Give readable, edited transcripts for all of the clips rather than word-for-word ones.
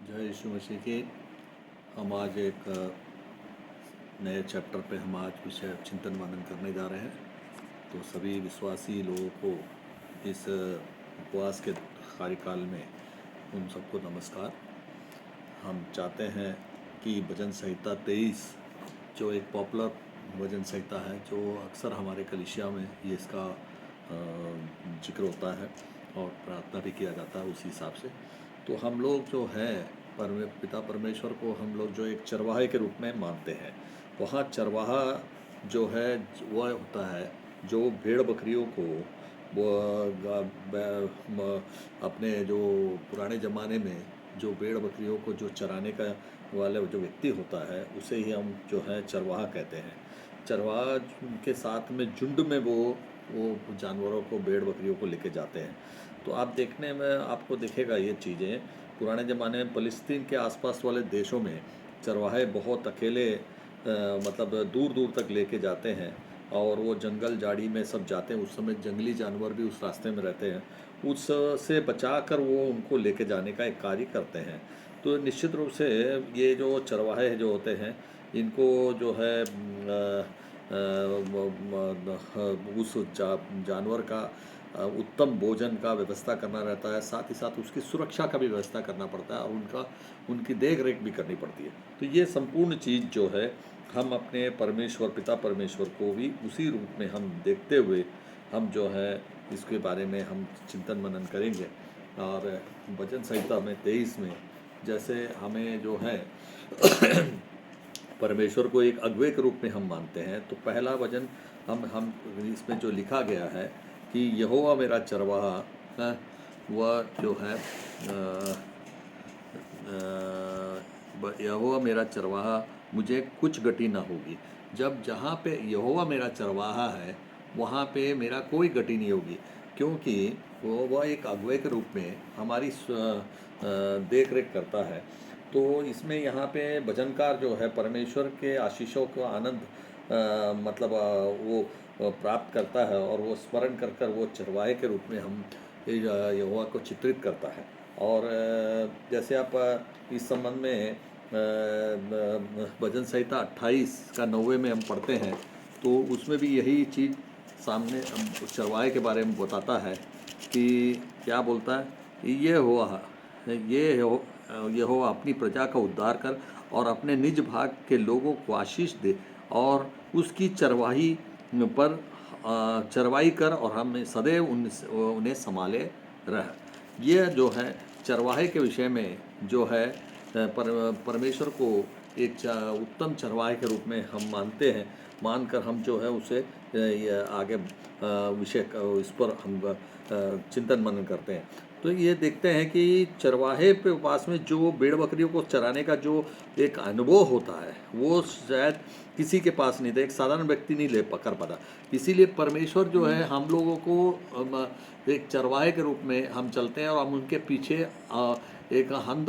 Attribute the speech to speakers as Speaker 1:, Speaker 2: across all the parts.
Speaker 1: जय यीशु मसीह की। हम आज एक नए चैप्टर पे हम आज विषय चिंतन मनन करने जा रहे हैं। तो सभी विश्वासी लोगों को इस उपवास के कार्यकाल में उन सबको नमस्कार। हम चाहते हैं कि भजन संहिता 23 जो एक पॉपुलर भजन संहिता है, जो अक्सर हमारे कलीसिया में ये इसका जिक्र होता है और प्रार्थना भी किया जाता है उसी हिसाब से। तो हम लोग जो है पिता परमेश्वर को हम लोग जो एक चरवाहे के रूप में मानते हैं। वहाँ चरवाहा जो है वह होता है जो भेड़ बकरियों को वो अपने जो पुराने ज़माने में जो भेड़ बकरियों को जो चराने का वाले जो व्यक्ति होता है उसे ही हम जो है चरवाहा कहते हैं। चरवाहा के साथ में झुंड में वो जानवरों को भेड़ बकरियों को लेके जाते हैं। तो आप देखने में आपको दिखेगा ये चीज़ें पुराने ज़माने में फ़लस्तीन के आसपास वाले देशों में चरवाहे बहुत अकेले मतलब दूर दूर तक लेके जाते हैं और वो जंगल झाड़ी में सब जाते हैं। उस समय जंगली जानवर भी उस रास्ते में रहते हैं, उससे बचा कर वो उनको लेके जाने का एक कार्य करते हैं। तो निश्चित रूप से ये जो चरवाहे जो होते हैं इनको जो है उस जानवर का उत्तम भोजन का व्यवस्था करना रहता है, साथ ही साथ उसकी सुरक्षा का भी व्यवस्था करना पड़ता है और उनकी देख रेख भी करनी पड़ती है। तो ये संपूर्ण चीज़ जो है हम अपने परमेश्वर पिता परमेश्वर को भी उसी रूप में हम देखते हुए हम जो है इसके बारे में हम चिंतन मनन करेंगे। और भजन संहिता में 23 में जैसे हमें जो है परमेश्वर को एक अगुवे के रूप में हम मानते हैं। तो पहला वचन हम इसमें जो लिखा गया है कि यहोवा मेरा चरवाहा है, वह जो है यहोवा मेरा चरवाहा मुझे कुछ गति ना होगी। जब जहाँ पे यहोवा मेरा चरवाहा है वहाँ पे मेरा कोई गति नहीं होगी, क्योंकि वह एक अगुवे के रूप में हमारी देख रेख करता है। तो इसमें यहाँ पे भजनकार जो है परमेश्वर के आशीषों को आनंद मतलब वो प्राप्त करता है और वो स्मरण कर कर वो चरवाहे के रूप में हम यहोवा को चित्रित करता है। और जैसे आप इस संबंध में भजन संहिता 28 का 9 में हम पढ़ते हैं तो उसमें भी यही चीज़ सामने चरवाहे के बारे में बताता है कि क्या बोलता है, ये हो अपनी प्रजा का उद्धार कर और अपने निज भाग के लोगों को आशीष दे और उसकी चरवाही पर चरवाई कर और हम सदैव उन्हें संभाले रह। ये जो है चरवाहे के विषय में जो है परमेश्वर को एक उत्तम चरवाहे के रूप में हम मानते हैं। मानकर हम जो है उसे आगे विषय इस पर हम चिंतन मनन करते हैं। तो ये देखते हैं कि चरवाहे पे पास में जो भेड़ बकरियों को चराने का जो एक अनुभव होता है वो शायद किसी के पास नहीं था, एक साधारण व्यक्ति नहीं ले कर पाता। इसीलिए परमेश्वर जो है हम लोगों को एक चरवाहे के रूप में हम चलते हैं और हम उनके पीछे एक हम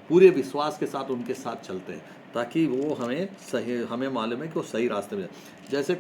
Speaker 1: पूरे विश्वास के साथ उनके साथ चलते हैं ताकि वो हमें मालूम है कि वो सही रास्ते में। जैसे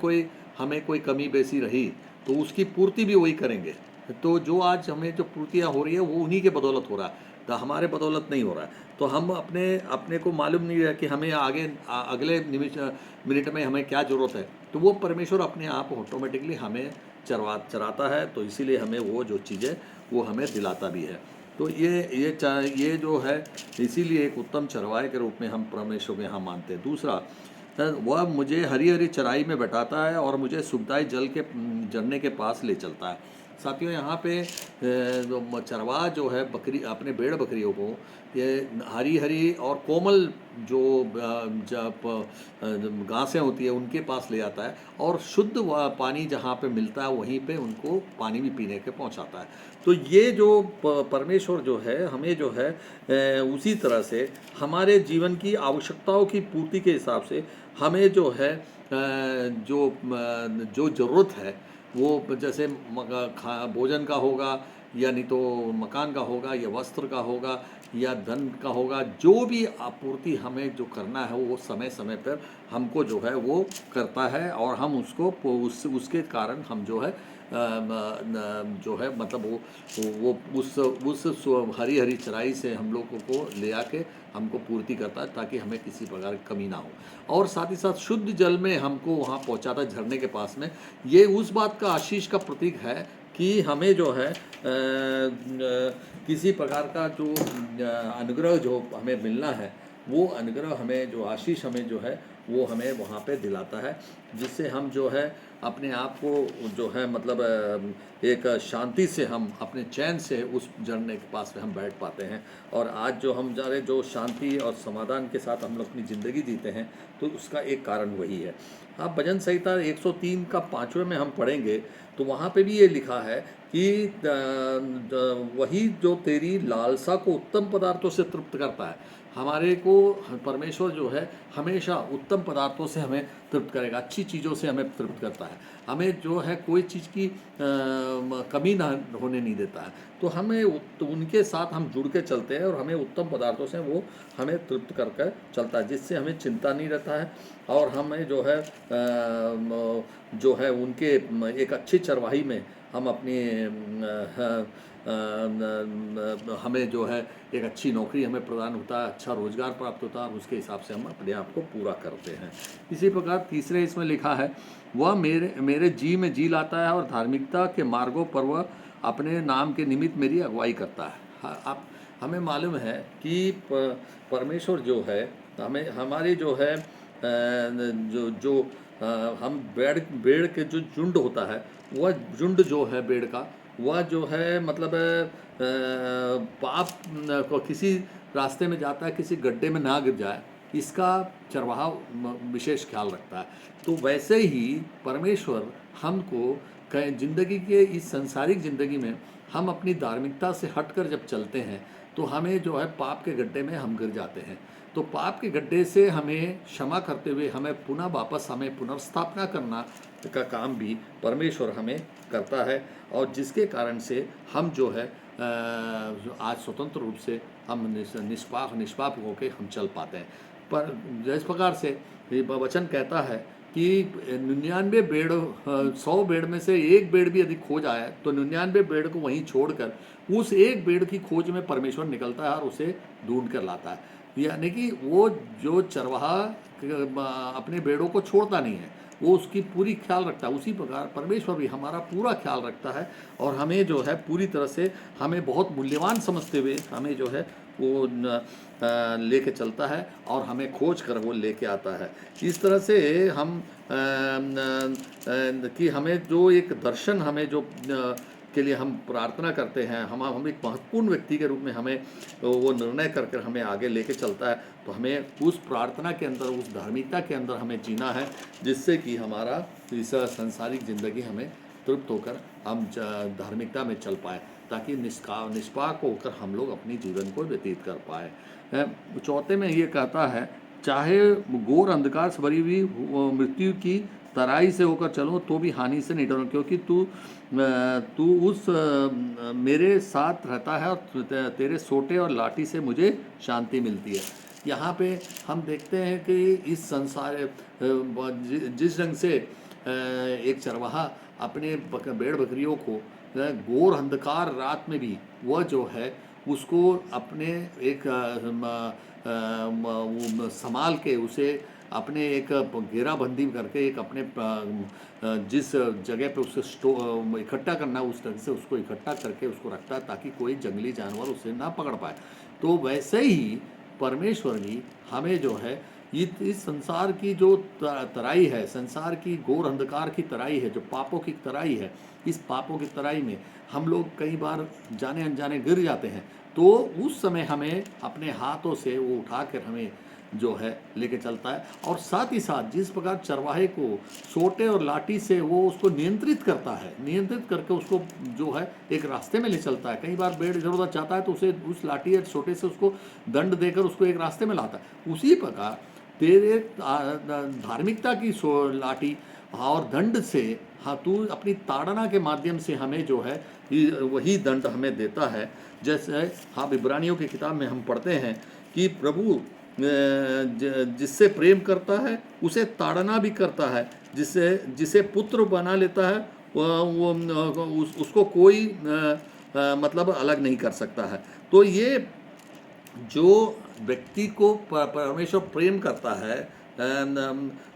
Speaker 1: हमें कोई कमी बेसी रही तो उसकी पूर्ति भी वही करेंगे। तो जो आज हमें जो पूर्तियाँ हो रही है वो उन्हीं के बदौलत हो रहा है, तो हमारे बदौलत नहीं हो रहा है। तो हम अपने को मालूम नहीं है कि हमें अगले मिनट में हमें क्या ज़रूरत है, तो वो परमेश्वर अपने आप ऑटोमेटिकली हमें चराता है। तो इसीलिए हमें वो जो चीज़ें वो हमें दिलाता भी है। तो ये जो है इसीलिए एक उत्तम चरवाहे के रूप में हम परमेश्वर को यहाँ मानते हैं। दूसरा, वह मुझे हरी हरी चराई में बैठाता है और मुझे सुखदायी जल के झरने के पास ले चलता है। साथियों, यहाँ पे चरवाहा जो है अपने भेड़ बकरियों को ये हरी हरी और कोमल जो घासें होती है उनके पास ले आता है और शुद्ध पानी जहाँ पे मिलता है वहीं पे उनको पानी भी पीने के पहुँचाता है। तो ये जो परमेश्वर जो है हमें जो है उसी तरह से हमारे जीवन की आवश्यकताओं की पूर्ति के हिसाब से हमें जो है जो ज़रूरत है वो जैसे भोजन का होगा या नहीं तो मकान का होगा या वस्त्र का होगा या धन का होगा, जो भी आपूर्ति हमें जो करना है वो समय समय पर हमको जो है वो करता है और हम उसके कारण हम जो है जो है मतलब वो उस हरी हरी चराई से हम लोगों को ले आके हमको पूर्ति करता है, ताकि हमें किसी प्रकार की कमी ना हो। और साथ ही साथ शुद्ध जल में हमको वहाँ पहुँचाता है झरने के पास में। ये उस बात का आशीष का प्रतीक है कि हमें जो है किसी प्रकार का जो अनुग्रह जो हमें मिलना है, वो अनुग्रह हमें जो आशीष हमें जो है वो हमें वहाँ पे दिलाता है, जिससे हम जो है अपने आप को जो है मतलब एक शांति से हम अपने चैन से उस झरने के पास में हम बैठ पाते हैं। और आज जो हम जा रहे जो शांति और समाधान के साथ हम लोग अपनी ज़िंदगी जीते हैं, तो उसका एक कारण वही है। आप भजन संहिता 103 का 5वें में हम पढ़ेंगे तो वहाँ पे भी ये लिखा है कि वही जो तेरी लालसा को उत्तम पदार्थों से तृप्त करता है। हमारे को परमेश्वर जो है हमेशा उत्तम पदार्थों से हमें तृप्त करेगा, अच्छी चीज़ों से हमें तृप्त करता है, हमें जो है कोई चीज़ की कमी ना होने नहीं देता है। तो हमें उनके साथ हम जुड़ के चलते हैं और हमें उत्तम पदार्थों से वो हमें तृप्त करके चलता है, जिससे हमें चिंता नहीं रहता है। और हमें जो है उनके एक अच्छी चरवाही में हम अपनी हमें जो है एक अच्छी नौकरी हमें प्रदान होता है, अच्छा रोजगार प्राप्त होता है, और उसके हिसाब से हम अपने आप को पूरा करते हैं। इसी प्रकार तीसरे इसमें लिखा है, वह मेरे जी में जी लाता है और धार्मिकता के मार्गों पर वह अपने नाम के निमित्त मेरी अगुवाई करता है। आप हमें मालूम है कि परमेश्वर जो है हमें हमारी जो है जो हम भेड़ के जो झुंड होता है, वह झुंड जो है भेड़ का, वह जो है मतलब पाप को किसी रास्ते में जाता है, किसी गड्ढे में ना गिर जाए, इसका चरवाहा विशेष ख्याल रखता है। तो वैसे ही परमेश्वर हमको जिंदगी के इस संसारिक ज़िंदगी में हम अपनी धार्मिकता से हटकर जब चलते हैं, तो हमें जो है पाप के गड्ढे में हम गिर जाते हैं। तो पाप के गड्ढे से हमें क्षमा करते हुए हमें पुनः वापस हमें पुनर्स्थापना करना का काम भी परमेश्वर हमें करता है, और जिसके कारण से हम जो है आज स्वतंत्र रूप से हम निष्पाप होकर हम चल पाते हैं। पर जिस प्रकार से ये वचन कहता है कि 99 भेड़ 100 भेड़ में से एक भेड़ भी यदि खो जाए, तो 99 भेड़ को वहीं छोड़कर उस एक भेड़ की खोज में परमेश्वर निकलता है और उसे ढूंढ कर लाता है। यानी कि वो जो चरवाहा अपने भेड़ों को छोड़ता नहीं है, वो उसकी पूरी ख्याल रखता है। उसी प्रकार परमेश्वर भी हमारा पूरा ख्याल रखता है, और हमें जो है पूरी तरह से हमें बहुत मूल्यवान समझते हुए हमें जो है वो लेके चलता है, और हमें खोज कर वो लेके आता है। इस तरह से हम कि हमें जो एक दर्शन हमें जो के लिए हम प्रार्थना करते हैं, हम एक महत्वपूर्ण व्यक्ति के रूप में हमें वो निर्णय कर हमें आगे लेके चलता है। तो हमें उस प्रार्थना के अंदर, उस धार्मिकता के अंदर हमें जीना है, जिससे कि हमारा इस सांसारिक ज़िंदगी हमें तृप्त होकर हम धार्मिकता में चल पाए, ताकि निष्पाक होकर हम लोग अपनी जीवन को व्यतीत कर पाए। चौथे में ये कहता है, चाहे घोर अंधकार से भरी हुई मृत्यु की तराई से होकर चलो तो भी हानि से नहीं डरो, क्योंकि तू उस मेरे साथ रहता है, और तेरे सोटे और लाठी से मुझे शांति मिलती है। यहाँ पे हम देखते हैं कि इस संसार जिस ढंग से एक चरवाहा अपने भेड़ बकरियों को घोर अंधकार रात में भी वह जो है उसको अपने एक संभाल के उसे अपने एक घेराबंदी करके एक अपने जिस जगह पे उसे इकट्ठा करना उस ढंग से उसको इकट्ठा करके उसको रखता है, ताकि कोई जंगली जानवर उसे ना पकड़ पाए। तो वैसे ही परमेश्वर भी हमें जो है इस संसार की जो तराई है, संसार की घोर अंधकार की तराई है, जो पापों की तराई है, इस पापों की तराई में हम लोग कई बार जाने अनजाने गिर जाते हैं। तो उस समय हमें अपने हाथों से वो उठा कर हमें जो है लेके चलता है, और साथ ही साथ जिस प्रकार चरवाहे को सोटे और लाठी से वो उसको नियंत्रित करता है, नियंत्रित करके उसको जो है एक रास्ते में ले चलता है। कई बार भेड़ इधर उधर जाता है तो उसे उस लाठी या सोटे से उसको दंड देकर उसको एक रास्ते में लाता है। उसी प्रकार तेरे धार्मिकता की लाठी और दंड से, हाँ, तू अपनी ताड़ना के माध्यम से हमें जो है वही दंड हमें देता है। जैसे हाँ, इब्रानियों की किताब में हम पढ़ते हैं कि प्रभु जिससे प्रेम करता है उसे ताड़ना भी करता है, जिसे पुत्र बना लेता है उसको कोई मतलब अलग नहीं कर सकता है। तो ये जो व्यक्ति को परमेश्वर प्रेम करता है,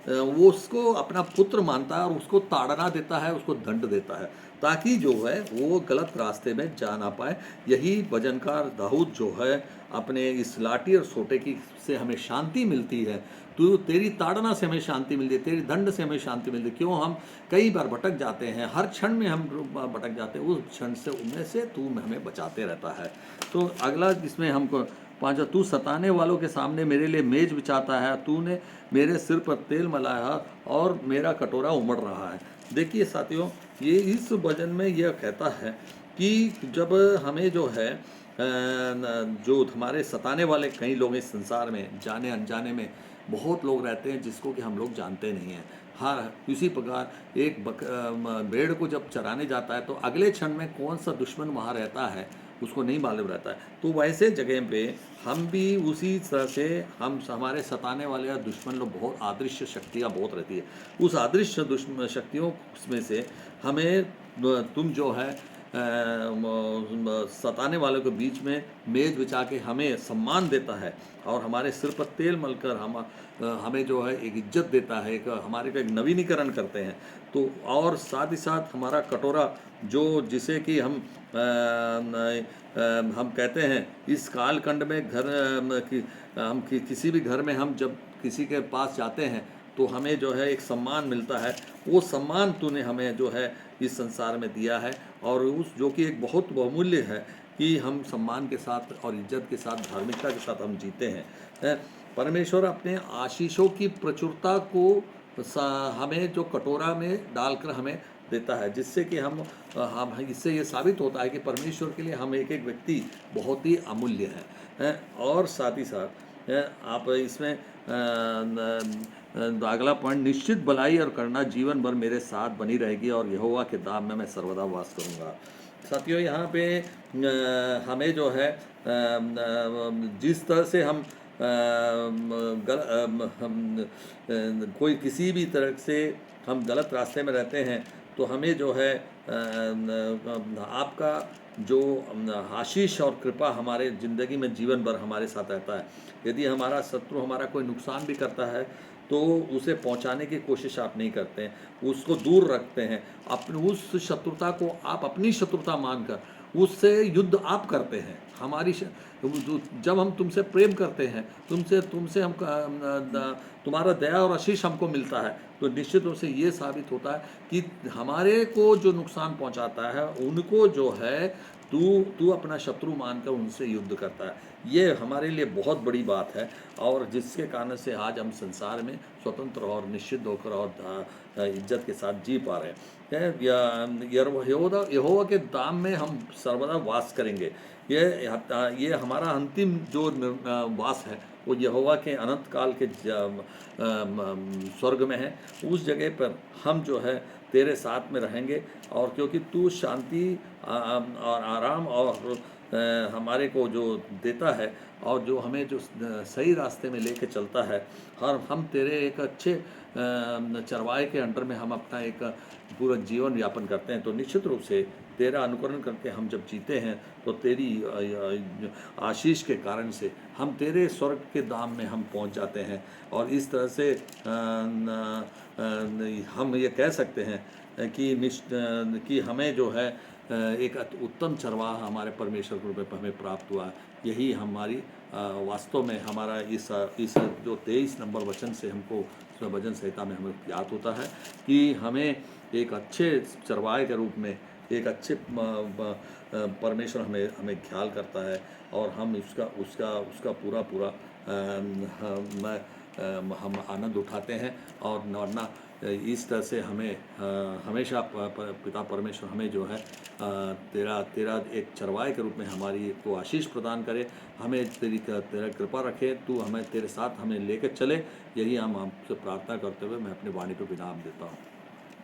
Speaker 1: वो उसको अपना पुत्र मानता है और उसको ताड़ना देता है, उसको दंड देता है, ताकि जो है वो गलत रास्ते में जा ना पाए। यही भजनकार दाऊद जो है अपने इस लाठी और सोटे की से हमें शांति मिलती है। तू तेरी ताड़ना से हमें शांति मिलती है, तेरी दंड से हमें शांति मिलती है। क्यों हम कई बार भटक जाते हैं, हर क्षण में हम भटक जाते हैं, उस क्षण से उनमें से तू हमें बचाते रहता है। तो अगला जिसमें हमको पाँचवा, तू सताने वालों के सामने मेरे लिए मेज बिछाता है, तूने मेरे सिर पर तेल मलाया और मेरा कटोरा उमड़ रहा है। देखिए साथियों, ये इस भजन में यह कहता है कि जब हमें जो है जो हमारे सताने वाले कई लोग इस संसार में जाने अनजाने में बहुत लोग रहते हैं जिसको कि हम लोग जानते नहीं हैं। हाँ, इसी प्रकार एक भेड़ को जब चराने जाता है तो अगले क्षण में कौन सा दुश्मन वहाँ रहता है उसको नहीं मालूम रहता है। तो वैसे जगह पे हम भी उसी तरह से हम हमारे सताने वाले या दुश्मन लोग बहुत अदृश्य शक्तियाँ बहुत रहती है। उस अदृश्य दुश्मन शक्तियों में से हमें तुम जो है सताने वालों के बीच में मेज बिछा के हमें सम्मान देता है और हमारे सिर पर तेल मलकर हमें जो है एक इज्जत देता है, एक हमारे का एक नवीनीकरण करते हैं। तो और साथ ही साथ हमारा कटोरा जो जिसे कि हम कहते हैं इस कालखंड में किसी भी घर में हम जब किसी के पास जाते हैं तो हमें जो है एक सम्मान मिलता है। वो सम्मान तूने हमें जो है इस संसार में दिया है और उस जो कि एक बहुत बहुमूल्य है कि हम सम्मान के साथ और इज्जत के साथ धार्मिकता के साथ हम जीते हैं। परमेश्वर अपने आशीषों की प्रचुरता को हमें जो कटोरा में डालकर हमें देता है, जिससे कि हम इससे ये साबित होता है कि परमेश्वर के लिए हम एक एक व्यक्ति बहुत ही अमूल्य है। और साथ ही साथ आप इसमें अगला पॉइंट, निश्चित भलाई और करना जीवन भर मेरे साथ बनी रहेगी और यहोवा के धाम में मैं सर्वदा वास करूँगा। साथियों, यहाँ पे हमें जो है जिस तरह से हम कोई किसी भी तरह से हम गलत रास्ते में रहते हैं तो हमें जो है आपका जो आशीष और कृपा हमारे ज़िंदगी में जीवन भर हमारे साथ रहता है। यदि हमारा शत्रु हमारा कोई नुकसान भी करता है तो उसे पहुंचाने की कोशिश आप नहीं करते हैं, उसको दूर रखते हैं। अपने उस शत्रुता को आप अपनी शत्रुता मानकर उससे युद्ध आप करते हैं। जब हम तुमसे प्रेम करते हैं, तुमसे हम तुम्हारा दया और आशीष हमको मिलता है तो निश्चित रूप से ये साबित होता है कि हमारे को जो नुकसान पहुंचाता है उनको जो है तू अपना शत्रु मानकर उनसे युद्ध करता है। ये हमारे लिए बहुत बड़ी बात है और जिसके कारण से आज हम संसार में स्वतंत्र और निश्चित होकर और इज्जत के साथ जी पा रहे हैं। यहोवा के धाम में हम सर्वदा वास करेंगे। ये हमारा अंतिम जो वास है वो यहोवा के अनंत काल के स्वर्ग में है। उस जगह पर हम जो है तेरे साथ में रहेंगे और क्योंकि तू शांति और आराम और हमारे को जो देता है और जो हमें जो सही रास्ते में लेके चलता है और हम तेरे एक अच्छे चरवाहे के अंडर में हम अपना एक पूरा जीवन यापन करते हैं तो निश्चित रूप से तेरा अनुकरण करके हम जब जीते हैं तो तेरी आशीष के कारण से हम तेरे स्वर्ग के धाम में हम पहुंच जाते हैं। और इस तरह से हम ये कह सकते हैं कि हमें जो है एक उत्तम चरवाहा हमारे परमेश्वर के रूप में हमें प्राप्त हुआ। यही हमारी वास्तव में हमारा इस जो 23 नंबर वचन से हमको भजन संहिता में हमें याद होता है कि हमें एक अच्छे चरवाहे के रूप में एक अच्छे परमेश्वर हमें ख्याल करता है और हम उसका पूरा हम आनंद उठाते हैं। और वरना इस तरह से हमें हमेशा पिता परमेश्वर हमें जो है तेरा एक चरवाहे के रूप में हमारी को आशीष प्रदान करे, हमें तेरा कृपा रखे, तू हमें तेरे साथ हमें लेकर चले। यही हम आपसे प्रार्थना करते हुए मैं अपनी वाणी को विराम देता हूँ।